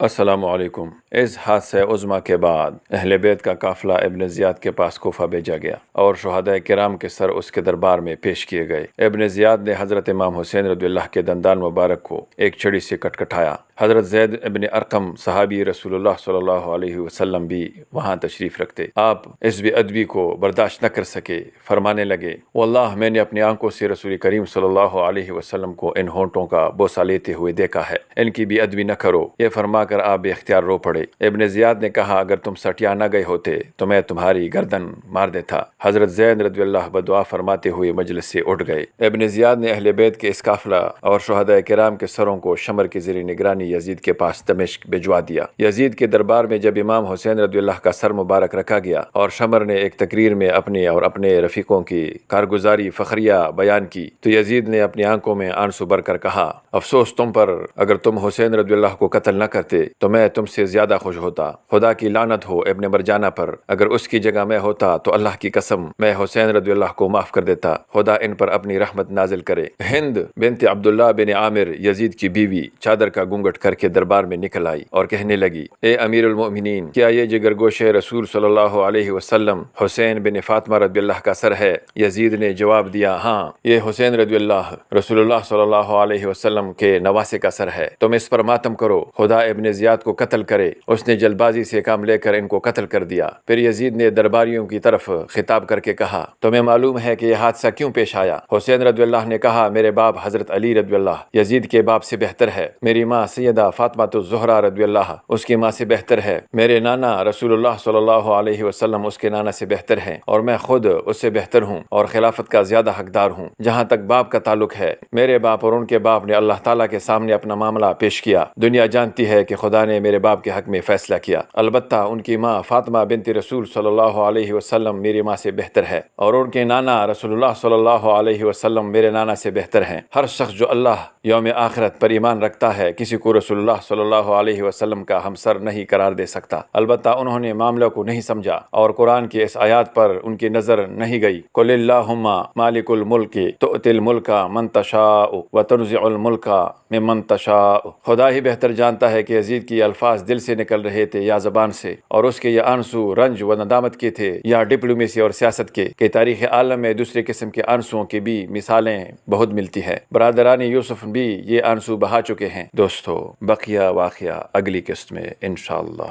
السلام علیکم۔ اس حادثہ عظمیٰ کے بعد اہل بیت کا قافلہ ابن زیاد کے پاس کوفہ بھیجا گیا اور شہداء کرام کے سر اس کے دربار میں پیش کیے گئے۔ ابن زیاد نے حضرت امام حسین رضی اللہ کے دندان مبارک کو ایک چھڑی سے کٹکھٹایا۔ حضرت زید ابن ارقم صحابی رسول اللہ صلی اللہ علیہ وسلم بھی وہاں تشریف رکھتے۔ آپ اس بے ادبی کو برداشت نہ کر سکے، فرمانے لگے، واللہ میں نے اپنی آنکھوں سے رسول کریم صلی اللہ علیہ وسلم کو ان ہونٹوں کا بوسہ لیتے ہوئے دیکھا ہے، ان کی بے ادبی نہ کرو۔ یہ فرما کر آپ بے اختیار رو پڑے۔ ابن زیاد نے کہا، اگر تم سٹیا نہ گئے ہوتے تو میں تمہاری گردن مار دیتا۔ حضرت زید رضی اللہ بدعا فرماتے ہوئے مجلس سے اٹھ گئے۔ ابن زیاد نے اہل بیت کے اس قافلہ اور شہداء کرام کے سروں کو شمر کے زیر نگرانی یزید کے پاس دمشق بھجوا دیا۔ یزید کے دربار میں جب امام حسین رضی اللہ کا سر مبارک رکھا گیا اور شمر نے ایک تقریر میں اپنے اور اپنے رفیقوں کی کارگزاری فخریہ بیان کی تو یزید نے اپنی آنکھوں میں آنسو بھر کر کہا، افسوس تم پر، اگر تم حسین رضی اللہ کو قتل نہ کرتے تو میں تم سے زیادہ خوش ہوتا۔ خدا کی لعنت ہو ابن مرجانہ پر، اگر اس کی جگہ میں ہوتا تو اللہ کی قسم میں حسین رضی اللہ کو معاف کر دیتا، خدا ان پر اپنی رحمت نازل کرے۔ ہند بنت عبداللہ بن عامر یزید کی بیوی چادر کا گھونگھٹ کر کے دربار میں نکل آئی اور کہنے لگی، اے امیر المؤمنین، کیا یہ جگر گوشے رسول صلی اللہ علیہ وسلم حسین بن فاطمہ رضی اللہ کا سر ہے؟ یزید نے جواب دیا، ہاں، یہ حسین رضی اللہ رسول اللہ صلی اللہ علیہ وسلم کے نواسے کا سر ہے، تم اس پر ماتم کرو، خدا ابن زیاد کو قتل کرے۔ اس نے جلد بازی سے کام لے کر ان کو قتل کر دیا۔ پھر یزید نے درباریوں کی طرف خطاب کر کے کہا، تمہیں معلوم ہے کہ یہ حادثہ کیوں پیش آیا؟ حسین رضی اللہ نے کہا، میرے باپ حضرت علی رضی اللہ یزید کے باپ سے بہتر ہے، میری ماں سیدہ فاطمہ الزہرا رضی اللہ اس کی ماں سے بہتر ہے، میرے نانا رسول اللہ صلی اللہ علیہ وسلم اس کے نانا سے بہتر ہیں، اور میں خود اس سے بہتر ہوں اور خلافت کا زیادہ حقدار ہوں۔ جہاں تک باپ کا تعلق ہے، میرے باپ اور ان کے باپ نے اللہ تعالیٰ کے سامنے اپنا معاملہ پیش کیا۔ دنیا جانتی ہے کہ خدا نے میرے باپ کے حق میں فیصلہ کیا، البتہ ان کی ماں فاطمہ بنت رسول صلی اللہ علیہ وسلم میری ماں سے بہتر ہے، اور ان کے نانا رسول اللہ صلی اللہ علیہ وسلم میرے نانا سے بہتر ہیں۔ ہر شخص جو اللہ یوم آخرت پر ایمان رکھتا ہے کسی کو رسول اللہ صلی اللہ علیہ وسلم کا ہمسر نہیں قرار دے سکتا۔ البتہ انہوں نے معاملہ کو نہیں سمجھا اور قرآن کی اس آیات پر ان کی نظر نہیں گئی، قل اللہم مالک الملک تؤتی الملک من تشاء وتنزع الملک ممن تشاء۔ خدا ہی بہتر جانتا ہے کہ یزید کی الفاظ دل سے نکل رہے تھے یا زبان سے، اور اس کے یہ آنسو رنج و ندامت کے تھے یا ڈپلومیسی اور سیاست کے، کہ تاریخ عالم میں دوسرے قسم کے آنسوؤں کی بھی مثالیں بہت ملتی ہیں۔ برادران یوسف بھی یہ آنسو بہا چکے ہیں۔ دوستو، بقیہ واقعہ اگلی قسط میں انشاءاللہ۔